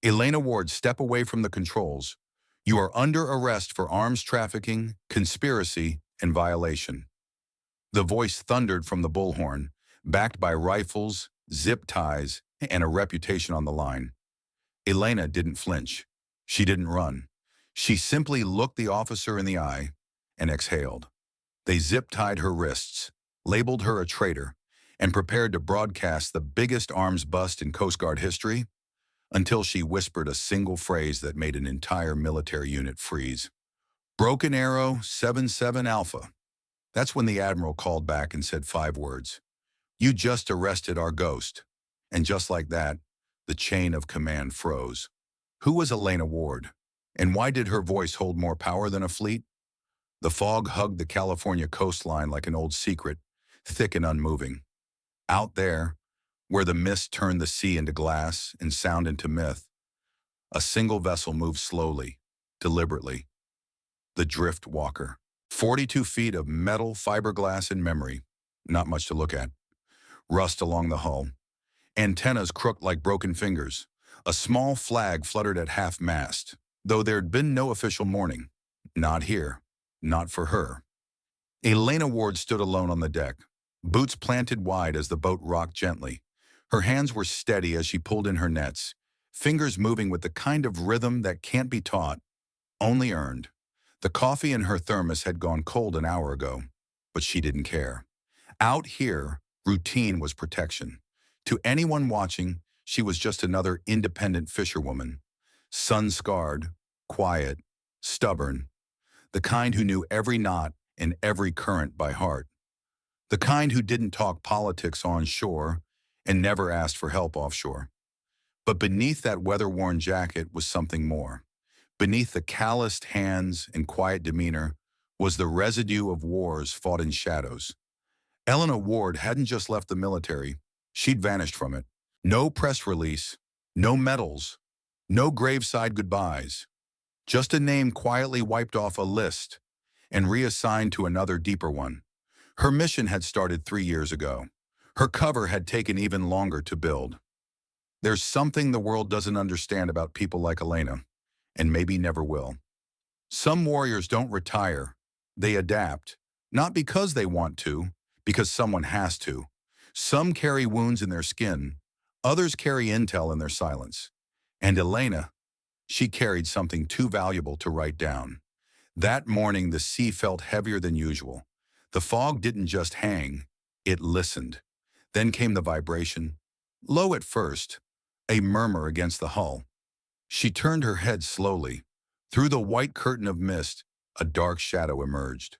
Elena Ward, step away from the controls. You are under arrest for arms trafficking, conspiracy, and violation. The voice thundered from the bullhorn, backed by rifles, zip ties, and a reputation on the line. Elena didn't flinch. She didn't run. She simply looked the officer in the eye and exhaled. They zip-tied her wrists, labeled her a traitor, and prepared to broadcast the biggest arms bust in Coast Guard history until she whispered a single phrase that made an entire military unit freeze. Broken Arrow 77 Alpha. That's when the Admiral called back and said 5 words. You just arrested our ghost. And just like that, the chain of command froze. Who was Elena Ward? And why did her voice hold more power than a fleet? The fog hugged the California coastline like an old secret, thick and unmoving. Out there, where the mist turned the sea into glass and sound into myth, a single vessel moved slowly, deliberately. The Drift Walker. 42 feet of metal, fiberglass, and memory. Not much to look at. Rust along the hull. Antennas crooked like broken fingers. A small flag fluttered at half-mast, though there'd been no official mourning. Not here. Not for her. Elena Ward stood alone on the deck, boots planted wide as the boat rocked gently. Her hands were steady as she pulled in her nets, fingers moving with the kind of rhythm that can't be taught, only earned. The coffee in her thermos had gone cold an hour ago, but she didn't care. Out here, routine was protection. To anyone watching, she was just another independent fisherwoman, sun-scarred, quiet, stubborn, the kind who knew every knot and every current by heart, the kind who didn't talk politics on shore and never asked for help offshore. But beneath that weather-worn jacket was something more. Beneath the calloused hands and quiet demeanor was the residue of wars fought in shadows. Elena Ward hadn't just left the military, she'd vanished from it. No press release, no medals, no graveside goodbyes. Just a name quietly wiped off a list and reassigned to another deeper one. Her mission had started 3 years ago. Her cover had taken even longer to build. There's something the world doesn't understand about people like Elena, and maybe never will. Some warriors don't retire. They adapt, not because they want to, because someone has to. Some carry wounds in their skin, others carry intel in their silence. And Elena, she carried something too valuable to write down. That morning, the sea felt heavier than usual. The fog didn't just hang, it listened. Then came the vibration, low at first, a murmur against the hull. She turned her head slowly. Through the white curtain of mist, a dark shadow emerged.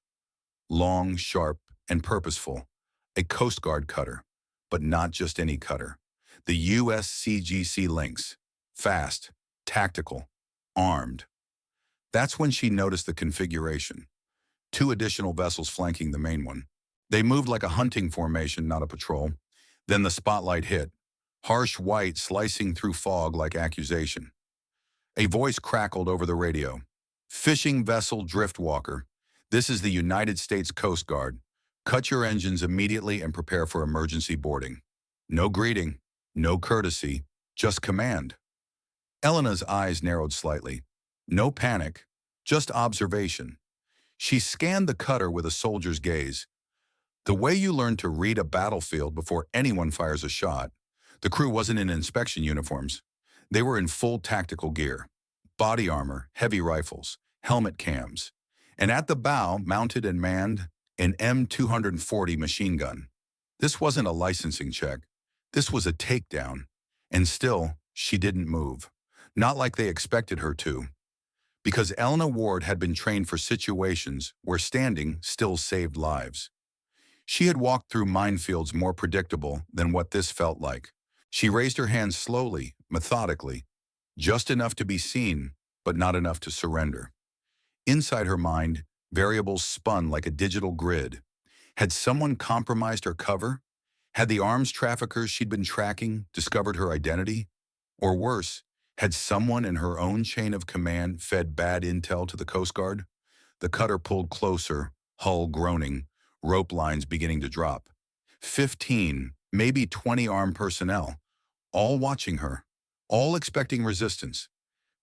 Long, sharp, and purposeful, a Coast Guard cutter, but not just any cutter. The USCGC Lynx, fast, tactical, armed. That's when she noticed the configuration. 2 additional vessels flanking the main one. They moved like a hunting formation, not a patrol. Then the spotlight hit, harsh white slicing through fog like accusation. A voice crackled over the radio. Fishing vessel Driftwalker. This is the United States Coast Guard. Cut your engines immediately and prepare for emergency boarding. No greeting, no courtesy, just command. Elena's eyes narrowed slightly. No panic, just observation. She scanned the cutter with a soldier's gaze. The way you learn to read a battlefield before anyone fires a shot. The crew wasn't in inspection uniforms. They were in full tactical gear. Body armor, heavy rifles, helmet cams. And at the bow, mounted and manned, an M240 machine gun. This wasn't a licensing check. This was a takedown. And still, she didn't move. Not like they expected her to. Because Elena Ward had been trained for situations where standing still saved lives. She had walked through minefields more predictable than what this felt like. She raised her hands slowly, methodically, just enough to be seen, but not enough to surrender. Inside her mind, variables spun like a digital grid. Had someone compromised her cover? Had the arms traffickers she'd been tracking discovered her identity? Or worse, had someone in her own chain of command fed bad intel to the Coast Guard? The cutter pulled closer, hull groaning, rope lines beginning to drop. 15, maybe 20 armed personnel, all watching her, all expecting resistance.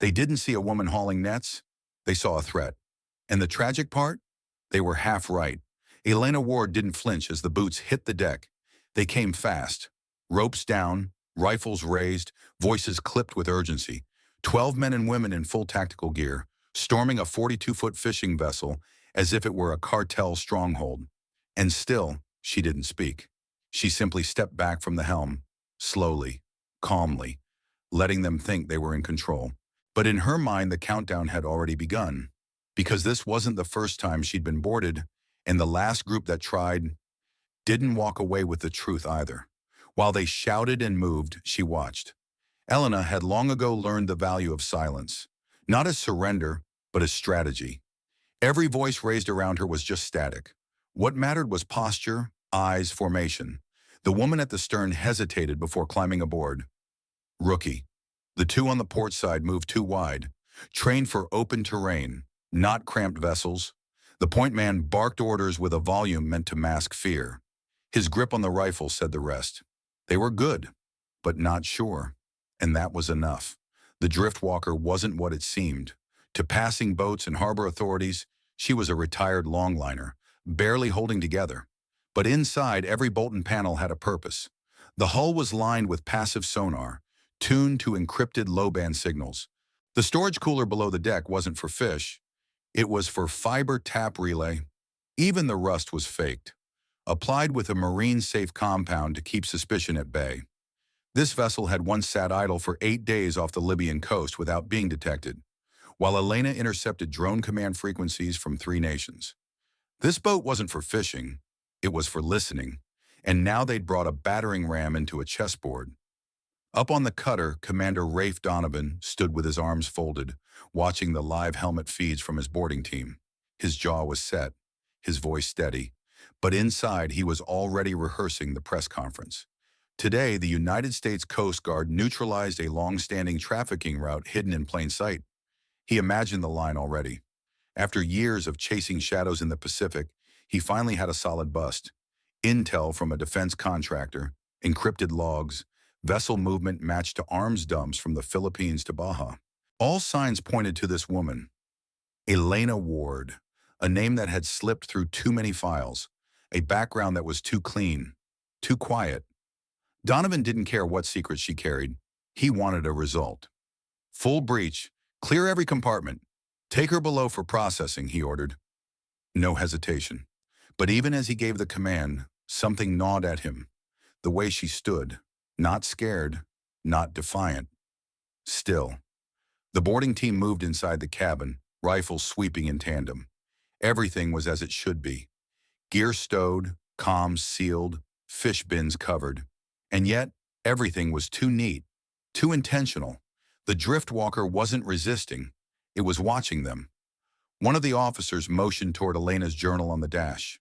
They didn't see a woman hauling nets, they saw a threat. And the tragic part? They were half right. Elena Ward didn't flinch as the boots hit the deck. They came fast. Ropes down, rifles raised, voices clipped with urgency. 12 men and women in full tactical gear, storming a 42-foot fishing vessel as if it were a cartel stronghold. And still, she didn't speak. She simply stepped back from the helm, slowly, calmly, letting them think they were in control. But in her mind, the countdown had already begun, because this wasn't the first time she'd been boarded, and the last group that tried didn't walk away with the truth either. While they shouted and moved, she watched. Elena had long ago learned the value of silence, not as surrender, but as strategy. Every voice raised around her was just static. What mattered was posture, eyes, formation. The woman at the stern hesitated before climbing aboard. Rookie. The two on the port side moved too wide, trained for open terrain, not cramped vessels. The point man barked orders with a volume meant to mask fear. His grip on the rifle said the rest. They were good, but not sure. And that was enough. The driftwalker wasn't what it seemed. To passing boats and harbor authorities, she was a retired longliner, barely holding together. But inside, every bolt and panel had a purpose. The hull was lined with passive sonar, tuned to encrypted low-band signals. The storage cooler below the deck wasn't for fish. It was for fiber tap relay. Even the rust was faked, applied with a marine-safe compound to keep suspicion at bay. This vessel had once sat idle for 8 days off the Libyan coast without being detected, while Elena intercepted drone command frequencies from 3 nations. This boat wasn't for fishing, it was for listening, and now they'd brought a battering ram into a chessboard. Up on the cutter, Commander Rafe Donovan stood with his arms folded, watching the live helmet feeds from his boarding team. His jaw was set, his voice steady, but inside he was already rehearsing the press conference. Today, the United States Coast Guard neutralized a long-standing trafficking route hidden in plain sight. He imagined the line already. After years of chasing shadows in the Pacific, he finally had a solid bust. Intel from a defense contractor, encrypted logs, vessel movement matched to arms dumps from the Philippines to Baja. All signs pointed to this woman, Elena Ward, a name that had slipped through too many files, a background that was too clean, too quiet. Donovan didn't care what secrets she carried. He wanted a result. Full breach, clear every compartment. Take her below for processing, he ordered. No hesitation. But even as he gave the command, something gnawed at him. The way she stood, not scared, not defiant. Still. The boarding team moved inside the cabin, rifles sweeping in tandem. Everything was as it should be. Gear stowed, comms sealed, fish bins covered. And yet, everything was too neat, too intentional. The driftwalker wasn't resisting. It was watching them. One of the officers motioned toward Elena's journal on the dash.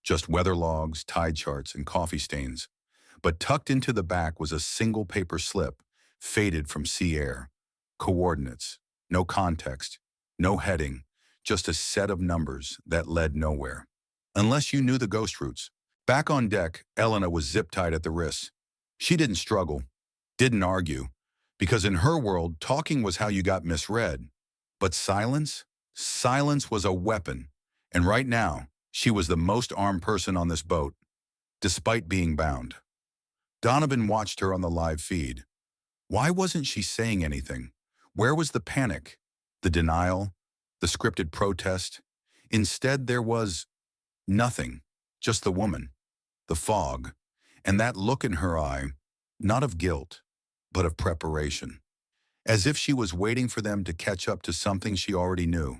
Just weather logs, tide charts, and coffee stains. But tucked into the back was a single paper slip, faded from sea air. Coordinates, no context, no heading, just a set of numbers that led nowhere. Unless you knew the ghost routes. Back on deck, Elena was zip-tied at the wrists. She didn't struggle, didn't argue, because in her world, talking was how you got misread. But silence? Silence was a weapon, and right now, she was the most armed person on this boat, despite being bound. Donovan watched her on the live feed. Why wasn't she saying anything? Where was the panic, the denial, the scripted protest? Instead, there was nothing, just the woman, the fog, and that look in her eye, not of guilt, but of preparation, as if she was waiting for them to catch up to something she already knew.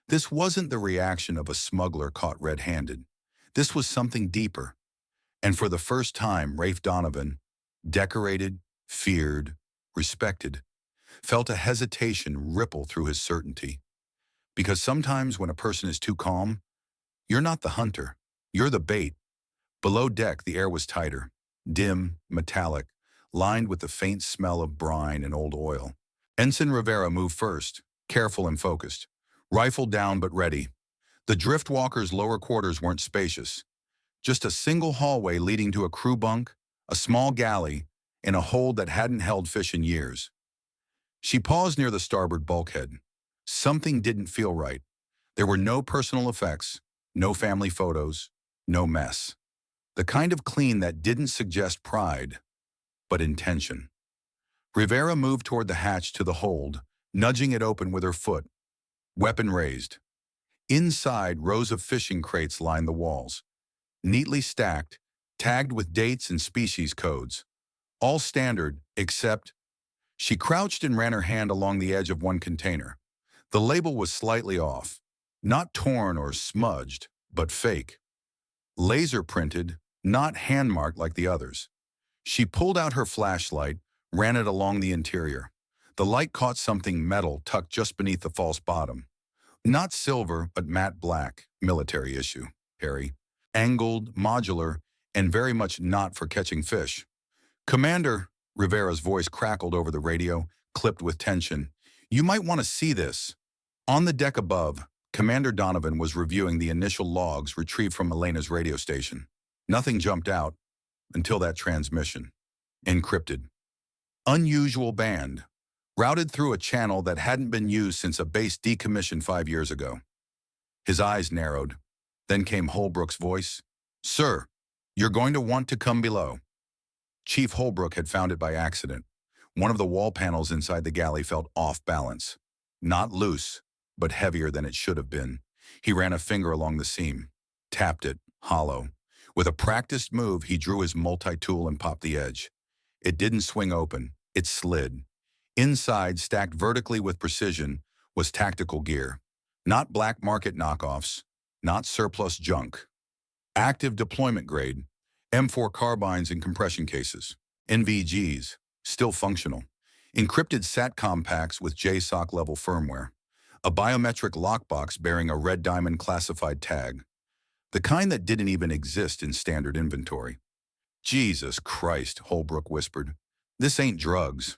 This wasn't the reaction of a smuggler caught red-handed. This was something deeper. And for the first time, Rafe Donovan, decorated, feared, respected, felt a hesitation ripple through his certainty. Because sometimes when a person is too calm, you're not the hunter, you're the bait. Below deck, the air was tighter, dim, metallic, lined with the faint smell of brine and old oil. Ensign Rivera moved first, careful and focused, rifle down but ready. The driftwalker's lower quarters weren't spacious. Just a single hallway leading to a crew bunk, a small galley, in a hold that hadn't held fish in years. She paused near the starboard bulkhead. Something didn't feel right. There were no personal effects, no family photos, no mess. The kind of clean that didn't suggest pride, but intention. Rivera moved toward the hatch to the hold, nudging it open with her foot, weapon raised. Inside, rows of fishing crates lined the walls, neatly stacked, tagged with dates and species codes. All standard, except she crouched and ran her hand along the edge of one container. The label was slightly off, not torn or smudged, but fake. Laser printed, not hand-marked like the others. She pulled out her flashlight, ran it along the interior. The light caught something metal tucked just beneath the false bottom. Not silver, but matte black, military issue, Harry. Angled, modular, and very much not for catching fish. "Commander," Rivera's voice crackled over the radio, clipped with tension. "You might want to see this." On the deck above, Commander Donovan was reviewing the initial logs retrieved from Elena's radio station. Nothing jumped out until that transmission. Encrypted. Unusual band. Routed through a channel that hadn't been used since a base decommissioned 5 years ago. His eyes narrowed. Then came Holbrook's voice. "Sir, you're going to want to come below." Chief Holbrook had found it by accident. One of the wall panels inside the galley felt off balance. Not loose, but heavier than it should have been. He ran a finger along the seam, tapped it, hollow. With a practiced move, he drew his multi-tool and popped the edge. It didn't swing open, it slid. Inside, stacked vertically with precision, was tactical gear. Not black market knockoffs, not surplus junk. Active deployment grade, M4 carbines and compression cases. NVGs, still functional. Encrypted SATCOM packs with JSOC-level firmware. A biometric lockbox bearing a red diamond classified tag. The kind that didn't even exist in standard inventory. "Jesus Christ," Holbrook whispered. "This ain't drugs."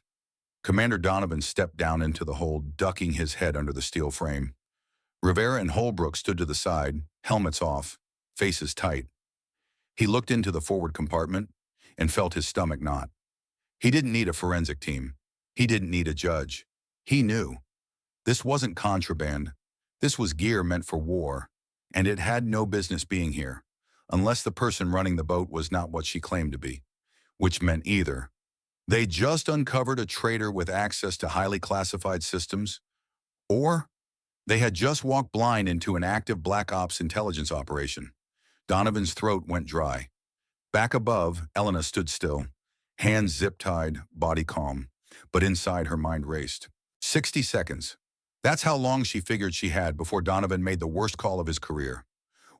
Commander Donovan stepped down into the hold, ducking his head under the steel frame. Rivera and Holbrook stood to the side, helmets off, faces tight. He looked into the forward compartment and felt his stomach knot. He didn't need a forensic team. He didn't need a judge. He knew. This wasn't contraband. This was gear meant for war, and it had no business being here, unless the person running the boat was not what she claimed to be, which meant either they just uncovered a traitor with access to highly classified systems, or they had just walked blind into an active Black Ops intelligence operation. Donovan's throat went dry. Back above, Elena stood still, hands zip-tied, body calm, but inside her mind raced. 60 seconds. That's how long she figured she had before Donovan made the worst call of his career.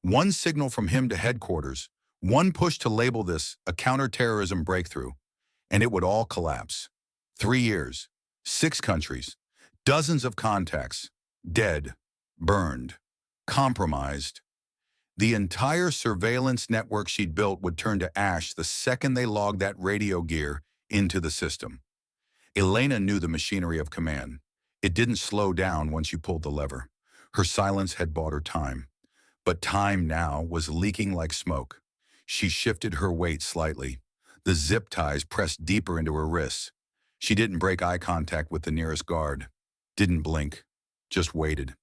One signal from him to headquarters, one push to label this a counterterrorism breakthrough, and it would all collapse. 3 years, 6 countries, dozens of contacts, dead, burned, compromised. The entire surveillance network she'd built would turn to ash the second they logged that radio gear into the system. Elena knew the machinery of command. It didn't slow down once you pulled the lever. Her silence had bought her time. But time now was leaking like smoke. She shifted her weight slightly. The zip ties pressed deeper into her wrists. She didn't break eye contact with the nearest guard. Didn't blink. Just waited.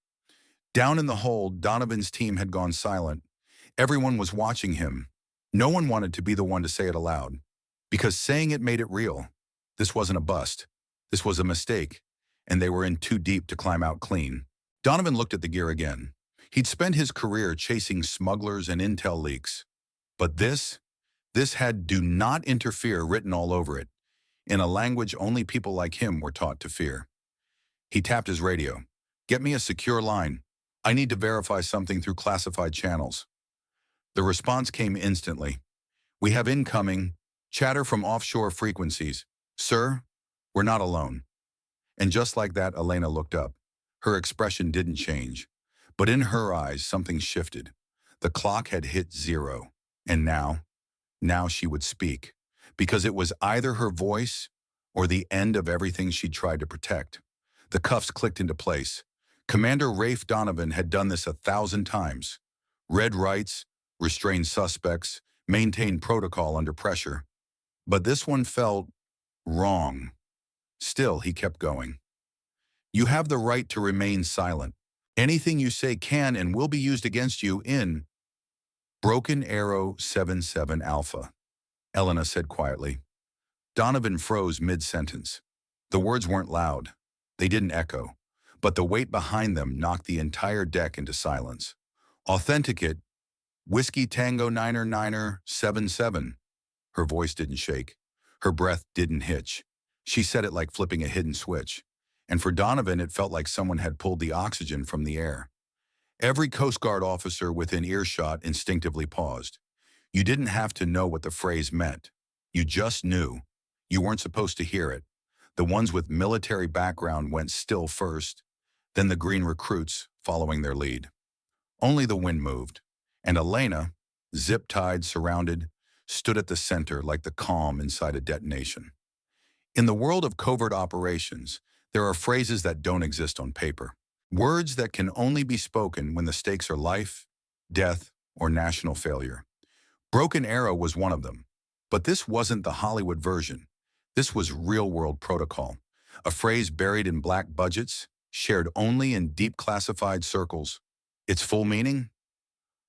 Down in the hold, Donovan's team had gone silent. Everyone was watching him. No one wanted to be the one to say it aloud, because saying it made it real. This wasn't a bust. This was a mistake, and they were in too deep to climb out clean. Donovan looked at the gear again. He'd spent his career chasing smugglers and intel leaks. But this had "do not interfere" written all over it, in a language only people like him were taught to fear. He tapped his radio. "Get me a secure line. I need to verify something through classified channels." The response came instantly. "We have incoming chatter from offshore frequencies. Sir, we're not alone." And just like that, Elena looked up. Her expression didn't change. But in her eyes, something shifted. The clock had hit 0. And now she would speak. Because it was either her voice or the end of everything she'd tried to protect. The cuffs clicked into place. Commander Rafe Donovan had done this 1,000 times. Read rights, restrained suspects, maintained protocol under pressure. But this one felt Wrong. Still, he kept going. You have the right to remain silent. Anything you say can and will be used against you in Broken Arrow 77 Alpha, Elena said quietly. Donovan froze mid-sentence. The words weren't loud. They didn't echo. But the weight behind them knocked the entire deck into silence. Authenticate, Whiskey Tango Niner Niner 77. Her voice didn't shake. Her breath didn't hitch. She said it like flipping a hidden switch. And for Donovan, it felt like someone had pulled the oxygen from the air. Every Coast Guard officer within earshot instinctively paused. You didn't have to know what the phrase meant. You just knew. You weren't supposed to hear it. The ones with military background went still first, then the green recruits following their lead. Only the wind moved, and Elena, zip-tied, surrounded, stood at the center like the calm inside a detonation. In the world of covert operations, there are phrases that don't exist on paper. Words that can only be spoken when the stakes are life, death, or national failure. Broken Arrow was one of them. But this wasn't the Hollywood version. This was real-world protocol, a phrase buried in black budgets, shared only in deep classified circles. Its full meaning?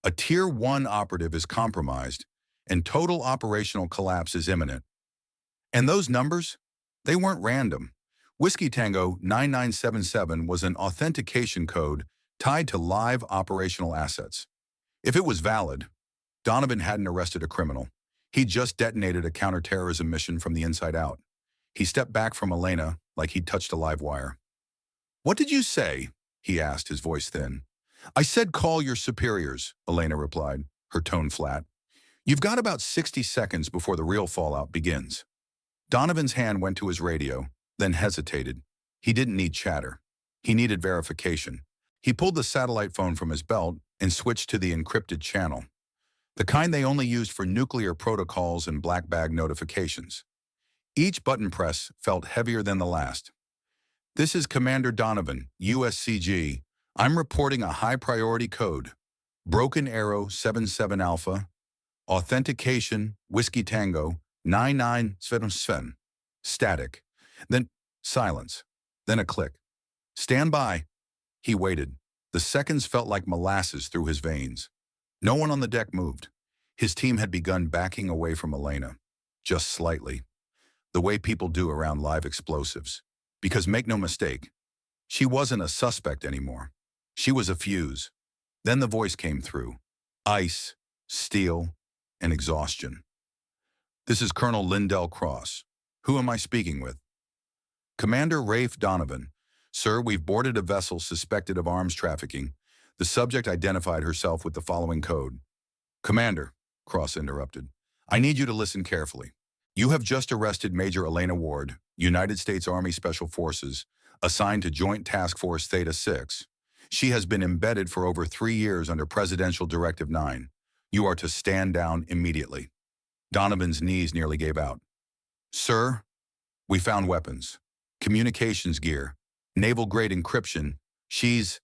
A Tier 1 operative is compromised, and total operational collapse is imminent. And those numbers? They weren't random. Whiskey Tango 9977 was an authentication code tied to live operational assets. If it was valid, Donovan hadn't arrested a criminal. He'd just detonated a counterterrorism mission from the inside out. He stepped back from Elena like he'd touched a live wire. "What did you say?" he asked, his voice thin. "I said call your superiors," Elena replied, her tone flat. "You've got about 60 seconds before the real fallout begins." Donovan's hand went to his radio, then hesitated. He didn't need chatter. He needed verification. He pulled the satellite phone from his belt and switched to the encrypted channel, the kind they only used for nuclear protocols and black bag notifications. Each button press felt heavier than the last. "This is Commander Donovan, USCG. I'm reporting a high-priority code. Broken Arrow 77 Alpha. Authentication, Whiskey Tango, 9977. Static. Then silence. Then a click. Stand by." He waited. The seconds felt like molasses through his veins. No one on the deck moved. His team had begun backing away from Elena, just slightly, the way people do around live explosives. Because make no mistake, she wasn't a suspect anymore. She was a fuse. Then the voice came through. Ice, steel, and exhaustion. "This is Colonel Lindell Cross. Who am I speaking with?" "Commander Rafe Donovan. Sir, we've boarded a vessel suspected of arms trafficking. The subject identified herself with the following code." "Commander," Cross interrupted, "I need you to listen carefully. You have just arrested Major Elena Ward, United States Army Special Forces, assigned to Joint Task Force Theta 6. She has been embedded for over 3 years under Presidential Directive 9. You are to stand down immediately." Donovan's knees nearly gave out. "Sir, we found weapons, communications gear, naval-grade encryption. She's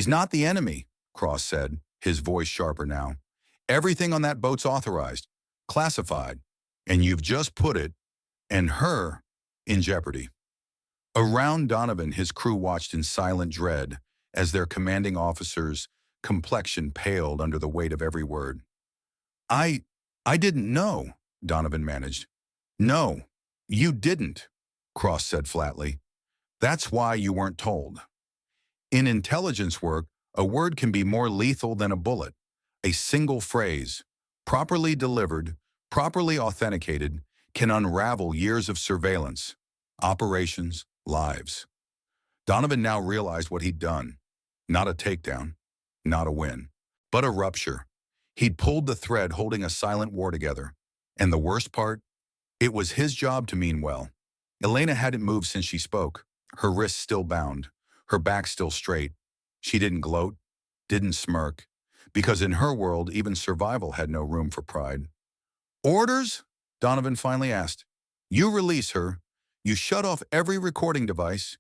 not the enemy," Cross said, his voice sharper now. "Everything on that boat's authorized, classified, and you've just put it, and her, in jeopardy." Around Donovan, his crew watched in silent dread as their commanding officer's complexion paled under the weight of every word. I didn't know," Donovan managed. "No, you didn't," Cross said flatly. "That's why you weren't told. In intelligence work, a word can be more lethal than a bullet. A single phrase, properly delivered, properly authenticated, can unravel years of surveillance, operations, lives." Donovan now realized what he'd done. Not a takedown, not a win, but a rupture. He'd pulled the thread holding a silent war together. And the worst part? It was his job to mean well. Elena hadn't moved since she spoke, her wrists still bound, her back still straight. She didn't gloat, didn't smirk, because in her world, even survival had no room for pride. "Orders?" Donovan finally asked. "You release her. You shut off every recording device.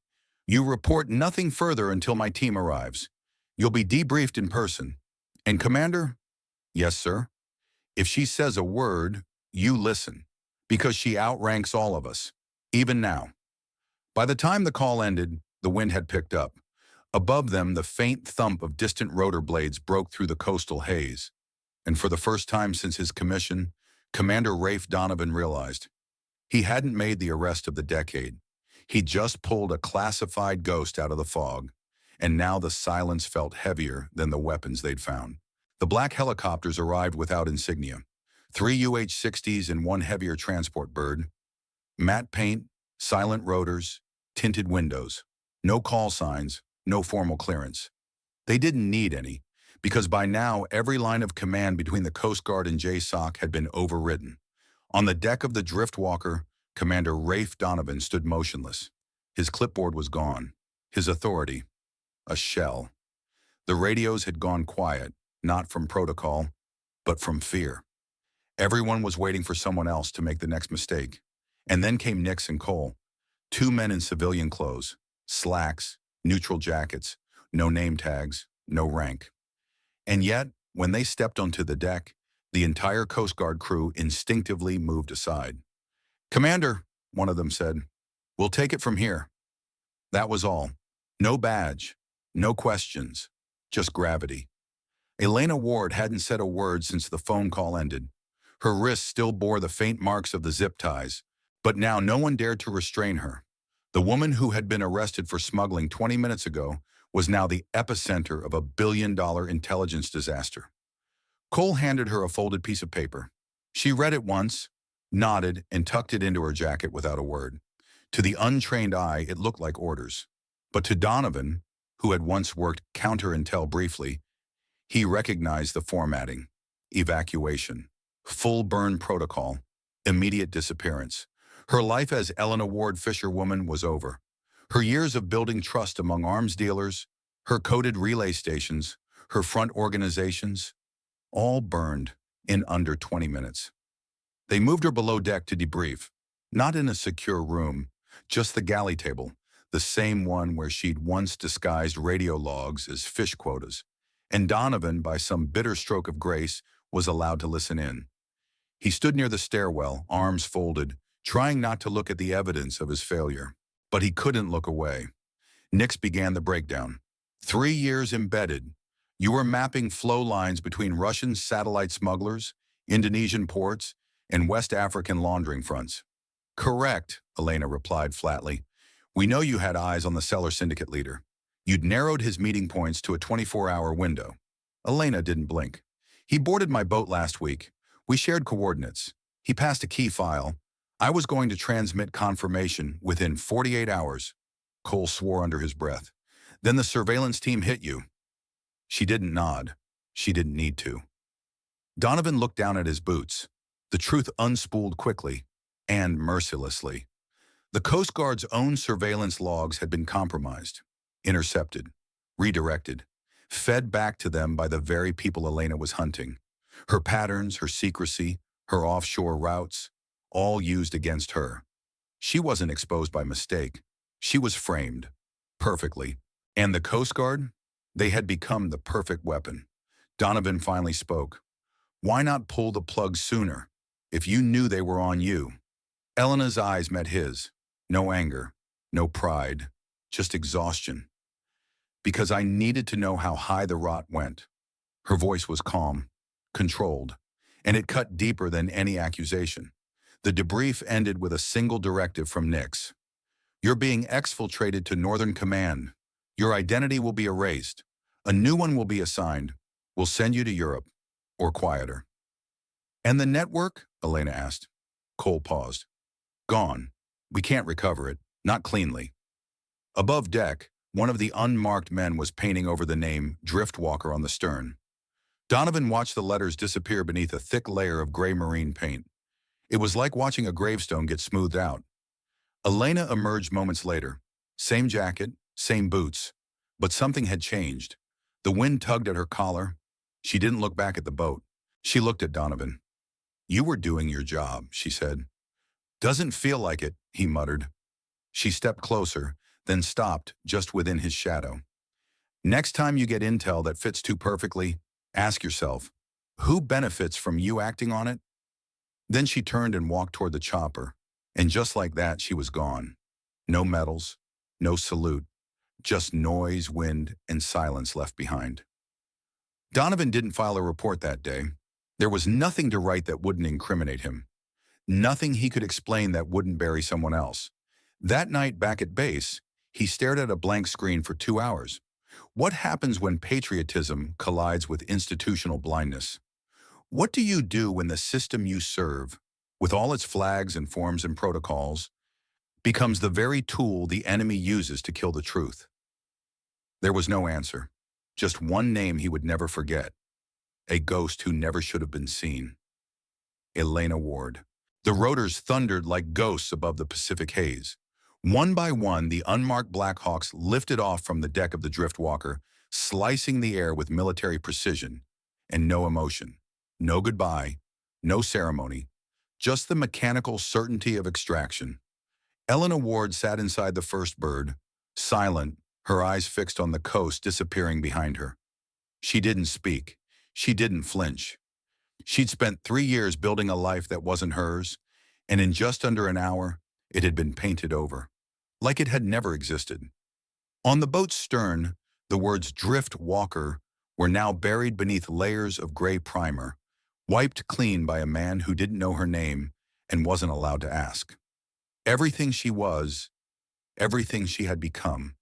You report nothing further until my team arrives. You'll be debriefed in person. And Commander?" "Yes, sir." "If she says a word, you listen, because she outranks all of us. Even now. By the time the call ended, the wind had picked up. Above them, the faint thump of distant rotor blades broke through the coastal haze. And for the first time since his commission, Commander Rafe Donovan realized he hadn't made the arrest of the decade. He just pulled a classified ghost out of the fog, and now the silence felt heavier than the weapons they'd found. The black helicopters arrived without insignia. 3 UH-60s and 1 heavier transport bird. Matte paint, silent rotors, tinted windows. No call signs, no formal clearance. They didn't need any, because by now every line of command between the Coast Guard and JSOC had been overridden. On the deck of the Driftwalker, Commander Rafe Donovan stood motionless. His clipboard was gone. His authority, a shell. The radios had gone quiet, not from protocol, but from fear. Everyone was waiting for someone else to make the next mistake. And then came Nix and Cole, 2 men in civilian clothes, slacks, neutral jackets, no name tags, no rank. And yet, when they stepped onto the deck, the entire Coast Guard crew instinctively moved aside. "Commander," one of them said, "we'll take it from here." That was all. No badge, no questions, just gravity. Elena Ward hadn't said a word since the phone call ended. Her wrists still bore the faint marks of the zip ties, but now no one dared to restrain her. The woman who had been arrested for smuggling 20 minutes ago was now the epicenter of a billion-dollar intelligence disaster. Cole handed her a folded piece of paper. She read it once, nodded, and tucked it into her jacket without a word. To the untrained eye, it looked like orders. But to Donovan, who had once worked counter-intel briefly, he recognized the formatting: evacuation, full burn protocol, immediate disappearance. Her life as Elena Ward fisherwoman was over. Her years of building trust among arms dealers, her coded relay stations, her front organizations, all burned in under 20 minutes. They moved her below deck to debrief, not in a secure room, just the galley table, the same one where she'd once disguised radio logs as fish quotas. And Donovan, by some bitter stroke of grace, was allowed to listen in. He stood near the stairwell, arms folded, trying not to look at the evidence of his failure. But he couldn't look away. Nix began the breakdown. 3 years embedded. You were mapping flow lines between Russian satellite smugglers, Indonesian ports, and West African laundering fronts. "Correct," Elena replied flatly. "We know you had eyes on the seller syndicate leader. You'd narrowed his meeting points to a 24-hour window." Elena didn't blink. "He boarded my boat last week. We shared coordinates. He passed a key file. I was going to transmit confirmation within 48 hours. Cole swore under his breath. "Then the surveillance team hit you." She didn't nod. She didn't need to. Donovan looked down at his boots. The truth unspooled quickly and mercilessly. The Coast Guard's own surveillance logs had been compromised, intercepted, redirected, fed back to them by the very people Elena was hunting. Her patterns, her secrecy, her offshore routes, all used against her. She wasn't exposed by mistake. She was framed, perfectly. And the Coast Guard? They had become the perfect weapon. Donovan finally spoke. "Why not pull the plug sooner, if you knew they were on you?" Elena's eyes met his. No anger, no pride, just exhaustion. "Because I needed to know how high the rot went." Her voice was calm, controlled, and it cut deeper than any accusation. The debrief ended with a single directive from Nix. "You're being exfiltrated to Northern Command. Your identity will be erased. A new one will be assigned. We'll send you to Europe, or quieter." "And the network?" Elena asked. Cole paused. "Gone. We can't recover it, not cleanly." Above deck, one of the unmarked men was painting over the name Driftwalker on the stern. Donovan watched the letters disappear beneath a thick layer of gray marine paint. It was like watching a gravestone get smoothed out. Elena emerged moments later. Same jacket, same boots, but something had changed. The wind tugged at her collar. She didn't look back at the boat. She looked at Donovan. "You were doing your job," she said. "Doesn't feel like it," he muttered. She stepped closer, then stopped just within his shadow. "Next time you get intel that fits too perfectly, ask yourself, who benefits from you acting on it?" Then she turned and walked toward the chopper. And just like that, she was gone. No medals, no salute, just noise, wind, and silence left behind. Donovan didn't file a report that day. There was nothing to write that wouldn't incriminate him. Nothing he could explain that wouldn't bury someone else. That night back at base, he stared at a blank screen for 2 hours. What happens when patriotism collides with institutional blindness? What do you do when the system you serve, with all its flags and forms and protocols, becomes the very tool the enemy uses to kill the truth? There was no answer. Just one name he would never forget. A ghost who never should have been seen. Elena Ward. The rotors thundered like ghosts above the Pacific haze. One by one, the unmarked Blackhawks lifted off from the deck of the Driftwalker, slicing the air with military precision and no emotion. No goodbye, no ceremony, just the mechanical certainty of extraction. Elena Ward sat inside the first bird, silent, her eyes fixed on the coast disappearing behind her. She didn't speak. She didn't flinch. She'd spent 3 years building a life that wasn't hers, and in just under an hour, it had been painted over, like it had never existed. On the boat's stern, the words "Drift Walker" were now buried beneath layers of gray primer, wiped clean by a man who didn't know her name and wasn't allowed to ask. Everything she was, everything she had become,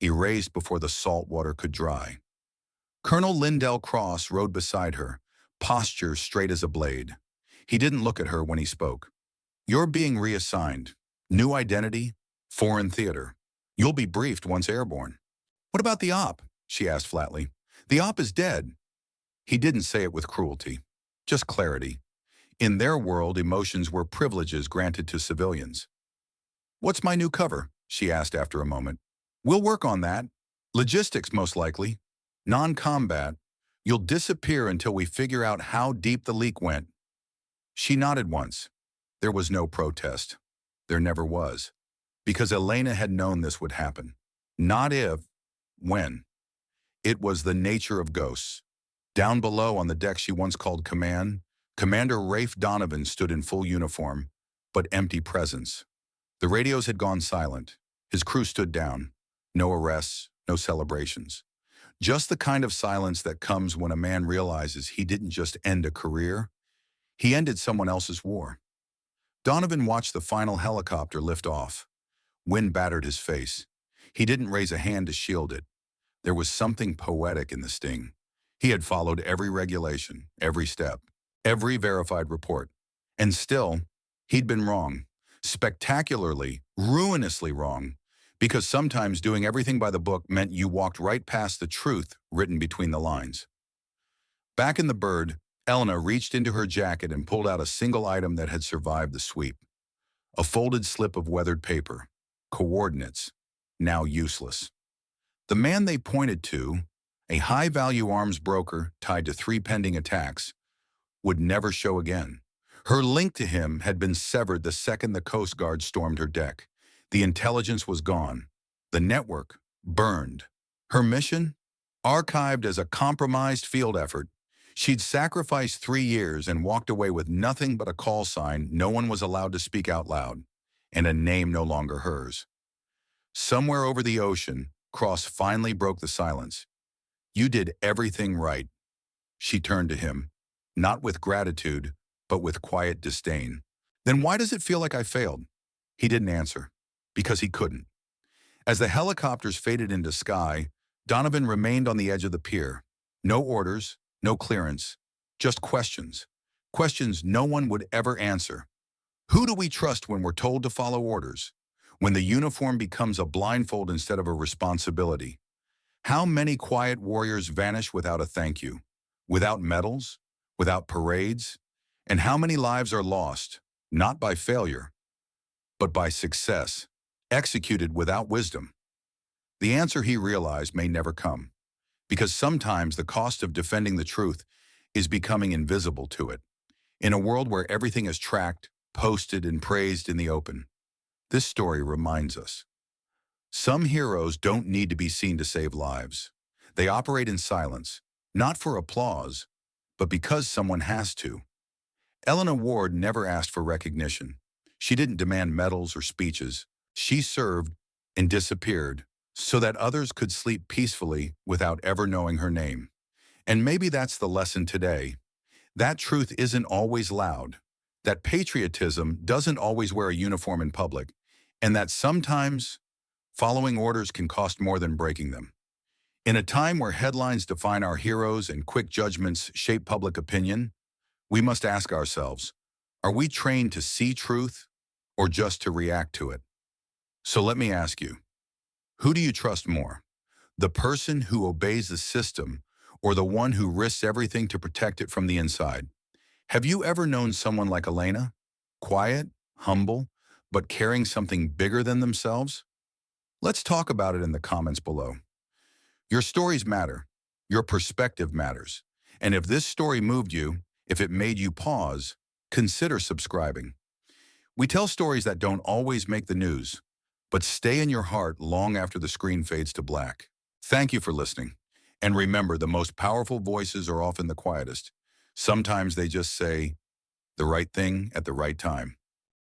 erased before the salt water could dry. Colonel Lindell Cross rode beside her, posture straight as a blade. He didn't look at her when he spoke. "You're being reassigned. New identity, foreign theater. You'll be briefed once airborne." "What about the op?" she asked flatly. "The op is dead." He didn't say it with cruelty, just clarity. In their world, emotions were privileges granted to civilians. "What's my new cover?" she asked after a moment. "We'll work on that. Logistics, most likely. Non-combat. You'll disappear until we figure out how deep the leak went." She nodded once. There was no protest. There never was. Because Elena had known this would happen. Not if, when. It was the nature of ghosts. Down below on the deck she once called command, Commander Rafe Donovan stood in full uniform, but empty presence. The radios had gone silent. His crew stood down. No arrests, no celebrations. Just the kind of silence that comes when a man realizes he didn't just end a career, he ended someone else's war. Donovan watched the final helicopter lift off. Wind battered his face. He didn't raise a hand to shield it. There was something poetic in the sting. He had followed every regulation, every step, every verified report. And still, he'd been wrong. Spectacularly, ruinously wrong. Because sometimes doing everything by the book meant you walked right past the truth written between the lines. Back in the bird, Elena reached into her jacket and pulled out a single item that had survived the sweep. A folded slip of weathered paper. Coordinates. Now useless. The man they pointed to, a high-value arms broker tied to 3 pending attacks, would never show again. Her link to him had been severed the second the Coast Guard stormed her deck. The intelligence was gone. The network burned. Her mission? Archived as a compromised field effort. She'd sacrificed 3 years and walked away with nothing but a call sign no one was allowed to speak out loud, and a name no longer hers. Somewhere over the ocean, Cross finally broke the silence. "You did everything right." She turned to him, not with gratitude, but with quiet disdain. "Then why does it feel like I failed?" He didn't answer. Because he couldn't. As the helicopters faded into sky, Donovan remained on the edge of the pier. No orders, no clearance, just questions. Questions no one would ever answer. Who do we trust when we're told to follow orders? When the uniform becomes a blindfold instead of a responsibility? How many quiet warriors vanish without a thank you? Without medals? Without parades? And how many lives are lost, not by failure, but by success? Executed without wisdom? The answer, he realized, may never come, because sometimes the cost of defending the truth is becoming invisible to it. In a world where everything is tracked, posted, and praised in the open, this story reminds us. Some heroes don't need to be seen to save lives. They operate in silence, not for applause, but because someone has to. Elena Ward never asked for recognition. She didn't demand medals or speeches. She served and disappeared so that others could sleep peacefully without ever knowing her name. And maybe that's the lesson today. That truth isn't always loud, that patriotism doesn't always wear a uniform in public, and that sometimes following orders can cost more than breaking them. In a time where headlines define our heroes and quick judgments shape public opinion, we must ask ourselves, are we trained to see truth or just to react to it? So let me ask you, who do you trust more? The person who obeys the system or the one who risks everything to protect it from the inside? Have you ever known someone like Elena? Quiet, humble, but carrying something bigger than themselves? Let's talk about it in the comments below. Your stories matter. Your perspective matters. And if this story moved you, if it made you pause, consider subscribing. We tell stories that don't always make the news, but stay in your heart long after the screen fades to black. Thank you for listening. And remember, the most powerful voices are often the quietest. Sometimes they just say the right thing at the right time.